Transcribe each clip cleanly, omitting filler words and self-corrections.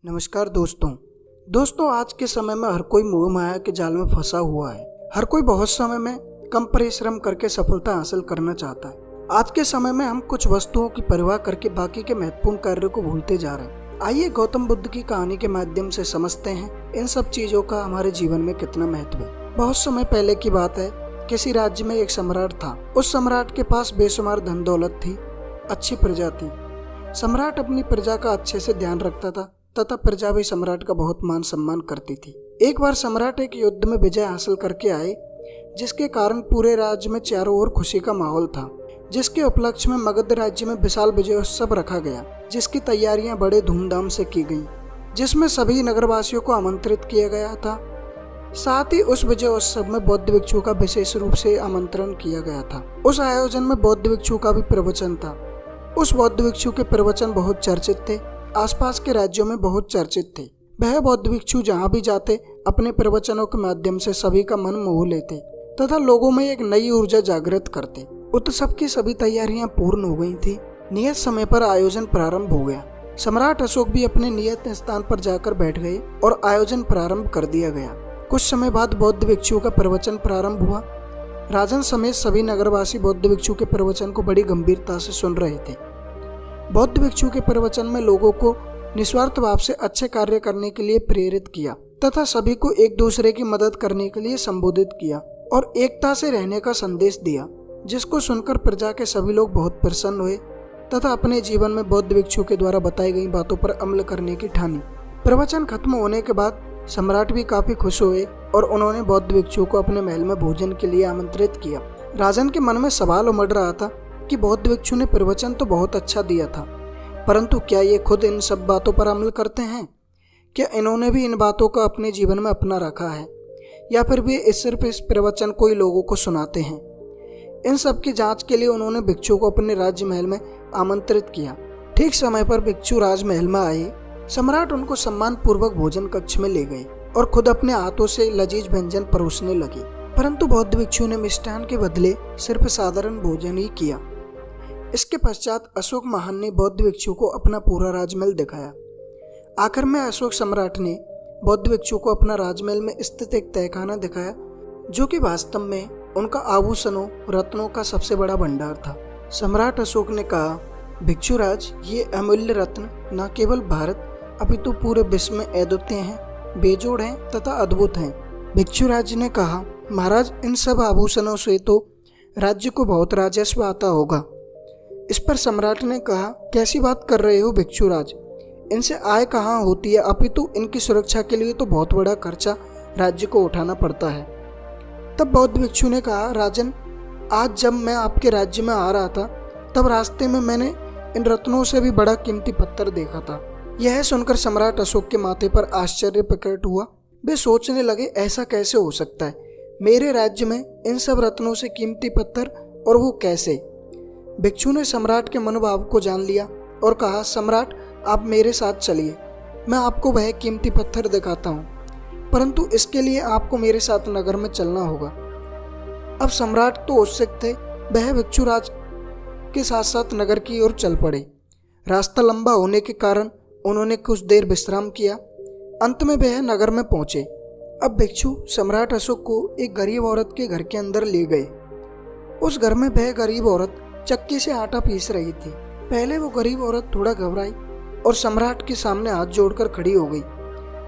नमस्कार दोस्तों आज के समय में हर कोई मोह माया के जाल में फंसा हुआ है। हर कोई बहुत समय में कम परिश्रम करके सफलता हासिल करना चाहता है। आज के समय में हम कुछ वस्तुओं की परवाह करके बाकी के महत्वपूर्ण कार्यों को भूलते जा रहे हैं। आइए गौतम बुद्ध की कहानी के माध्यम से समझते हैं इन सब चीजों का हमारे जीवन में कितना महत्व है। बहुत समय पहले की बात है, किसी राज्य में एक सम्राट था। उस सम्राट के पास बेशुमार धन दौलत थी, अच्छी प्रजा थी। सम्राट अपनी प्रजा का अच्छे से ध्यान रखता था तथा प्रजा भी सम्राट का बहुत मान सम्मान करती थी। एक बार सम्राट एक युद्ध में विजय हासिल करके आए, जिसके कारण पूरे राज्य में चारों ओर खुशी का माहौल था। जिसके उपलक्ष्य में मगध राज्य में विशाल विजयोत्सव रखा गया, जिसकी तैयारियां बड़े धूमधाम से की गईं, जिसमें सभी नगरवासियों को आमंत्रित किया गया था। साथ ही उस विजयोत्सव में बौद्ध भिक्षुओं का विशेष रूप से आमंत्रण किया गया था। उस आयोजन में बौद्ध भिक्षुओं का भी प्रवचन था। उस बौद्ध भिक्षु के प्रवचन बहुत चर्चित थे, आसपास के राज्यों में बहुत चर्चित थे। वह बौद्ध भिक्षु जहाँ भी जाते अपने प्रवचनों के माध्यम से सभी का मन मोह लेते तथा लोगों में एक नई ऊर्जा जागृत करते। उत्सव की सभी तैयारियां पूर्ण हो गई थी। नियत समय पर आयोजन प्रारंभ हो गया। सम्राट अशोक भी अपने नियत स्थान पर जाकर बैठ गए और आयोजन प्रारंभ कर दिया गया। कुछ समय बाद बौद्ध भिक्षुओं का प्रवचन प्रारंभ हुआ। राजन समेत सभी नगरवासी बौद्ध भिक्षु के प्रवचन को बड़ी गंभीरता से सुन रहे थे। बौद्ध भिक्षु के प्रवचन में लोगों को निस्वार्थ भाव से अच्छे कार्य करने के लिए प्रेरित किया तथा सभी को एक दूसरे की मदद करने के लिए संबोधित किया और एकता से रहने का संदेश दिया, जिसको सुनकर प्रजा के सभी लोग बहुत प्रसन्न हुए तथा अपने जीवन में बौद्ध भिक्षु के द्वारा बताई गई बातों पर अमल करने की ठानी। प्रवचन खत्म होने के बाद सम्राट भी काफी खुश हुए और उन्होंने बौद्ध भिक्षुओं को अपने महल में भोजन के लिए आमंत्रित किया। राजन के मन में सवाल उमड़ रहा था कि बौद्ध भिक्षु ने प्रवचन तो बहुत अच्छा दिया था, परंतु क्या ये खुद इन सब बातों पर अमल करते हैं? क्या इन्होंने भी इन बातों को अपने जीवन में अपना रखा है, या फिर वे सिर्फ इस प्रवचन को ही लोगों को सुनाते हैं? इन सब की जांच के लिए उन्होंने भिक्षु को अपने राज्य महल में आमंत्रित किया। ठीक समय पर भिक्षु राजमहल में आए। सम्राट उनको सम्मान पूर्वक भोजन कक्ष में ले गए और खुद अपने हाथों से लजीज व्यंजन परोसने लगे, परंतु बौद्ध भिक्षु ने मिष्ठान के बदले सिर्फ साधारण भोजन ही किया। इसके पश्चात अशोक महान ने बौद्ध भिक्षु को अपना पूरा राजमहल दिखाया। आखिर में अशोक सम्राट ने बौद्ध भिक्षु को अपना राजमहल में स्थित एक तहखाना दिखाया, जो कि वास्तव में उनका आभूषणों रत्नों का सबसे बड़ा भंडार था। सम्राट अशोक ने कहा, भिक्षुराज, ये अमूल्य रत्न न केवल भारत अपितु पूरे विश्व में अद्वितीय हैं, बेजोड़ हैं तथा अद्भुत हैं। भिक्षुराज ने कहा, महाराज, इन सब आभूषणों से तो राज्य को बहुत राजस्व आता होगा। इस पर सम्राट ने कहा, कैसी बात कर रहे हो भिक्षुराज, इनसे आय कहाँ होती है, अपितु इनकी सुरक्षा के लिए तो बहुत बड़ा खर्चा राज्य को उठाना पड़ता है। तब बौद्ध भिक्षु ने कहा, राजन, आज जब मैं आपके राज्य में आ रहा था तब रास्ते में मैंने इन रत्नों से भी बड़ा कीमती पत्थर देखा था। यह सुनकर सम्राट अशोक के माथे पर आश्चर्य प्रकट हुआ। वे सोचने लगे, ऐसा कैसे हो सकता है? मेरे राज्य में इन सब रत्नों से कीमती पत्थर, और वो कैसे? भिक्षु ने सम्राट के मनोभाव को जान लिया और कहा, सम्राट, आप मेरे साथ चलिए, मैं आपको वह कीमती पत्थर दिखाता हूँ, परंतु इसके लिए आपको मेरे साथ नगर में चलना होगा। अब सम्राट तो उत्सुक थे। वह भिक्षुराज के साथ साथ नगर की ओर चल पड़े। रास्ता लंबा होने के कारण उन्होंने कुछ देर विश्राम किया। अंत में वह नगर में पहुंचे। अब भिक्षु सम्राट अशोक को एक गरीब औरत के घर के अंदर ले गए। उस घर में वह गरीब औरत चक्की से आटा पीस रही थी। पहले वो गरीब औरत थोड़ा घबराई और सम्राट के सामने हाथ जोड़कर खड़ी हो गई।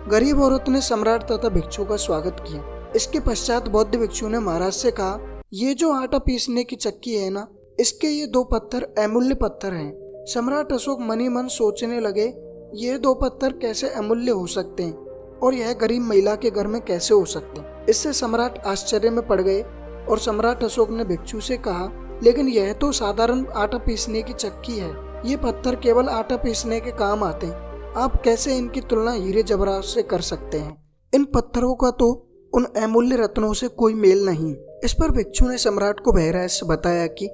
गरीब औरत ने सम्राट तथा भिक्षु का स्वागत किया। इसके पश्चात बौद्ध भिक्षु ने महाराज से कहा, ये जो आटा पीसने की चक्की है ना, इसके ये 2 पत्थर अमूल्य पत्थर हैं। सम्राट अशोक मन ही मन सोचने लगे, ये 2 पत्थर कैसे अमूल्य हो सकते हैं और यह गरीब महिला के घर में कैसे हो सकते हैं? इससे सम्राट आश्चर्य में पड़ गए और सम्राट अशोक ने भिक्षु से कहा, लेकिन यह तो साधारण आटा पीसने की चक्की है, ये पत्थर केवल आटा पीसने के काम आते हैं, आप कैसे इनकी तुलना हीरे जवाहरात से कर सकते हैं? इन पत्थरों का तो उन अमूल्य रत्नों से कोई मेल नहीं। इस पर भिक्षु ने सम्राट को वह रहस्य बताया कि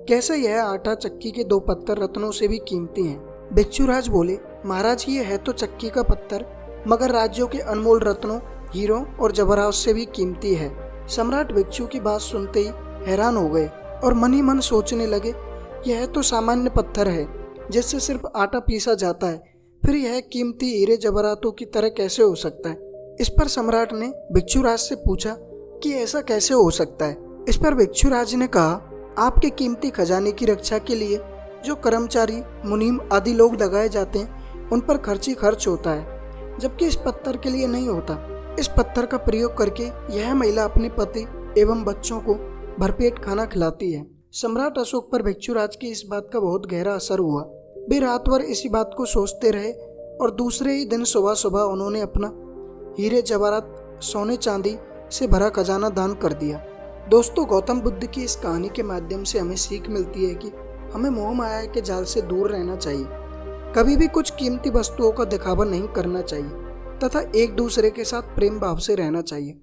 कैसे यह आटा चक्की के 2 पत्थर रत्नों से भी कीमती हैं। भिक्षुराज बोले, महाराज, ये है तो चक्की का पत्थर, मगर राज्यों के अनमोल रत्नों, हीरों और जवाहरात से भी कीमती है। सम्राट भिक्षु की बात सुनते ही हैरान हो गए और मन ही मन सोचने लगे, यह तो सामान्य पत्थर है जिससे सिर्फ आटा पीसा जाता है, फिर यह कीमती हीरे जवाहरातों की तरह कैसे हो सकता है? इस पर सम्राट ने भिक्षुराज से पूछा कि ऐसा कैसे हो सकता है। इस पर भिक्षुराज ने कहा, आपके कीमती खजाने की रक्षा के लिए जो कर्मचारी, मुनीम आदि लोग लगाए जाते हैं उन पर खर्च ही खर्च होता है, जबकि इस पत्थर के लिए नहीं होता। इस पत्थर का प्रयोग करके यह महिला अपने पति एवं बच्चों को भरपेट खाना खिलाती है। सम्राट अशोक पर भिक्षुराज की इस बात का बहुत गहरा असर हुआ। वे रात भर इसी बात को सोचते रहे और दूसरे ही दिन सुबह सुबह उन्होंने अपना हीरे जवाहरात, सोने चांदी से भरा खजाना दान कर दिया। दोस्तों, गौतम बुद्ध की इस कहानी के माध्यम से हमें सीख मिलती है कि हमें मोह माया के जाल से दूर रहना चाहिए। कभी भी कुछ कीमती वस्तुओं का दिखावा नहीं करना चाहिए तथा एक दूसरे के साथ प्रेम भाव से रहना चाहिए।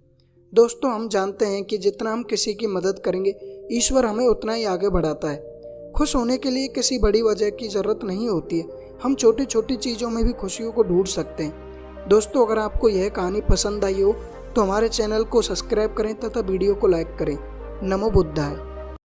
दोस्तों, हम जानते हैं कि जितना हम किसी की मदद करेंगे, ईश्वर हमें उतना ही आगे बढ़ाता है। खुश होने के लिए किसी बड़ी वजह की जरूरत नहीं होती है। हम छोटी छोटी चीज़ों में भी खुशियों को ढूंढ सकते हैं। दोस्तों, अगर आपको यह कहानी पसंद आई हो तो हमारे चैनल को सब्सक्राइब करें तथा वीडियो को लाइक करें। नमो बुद्धाय।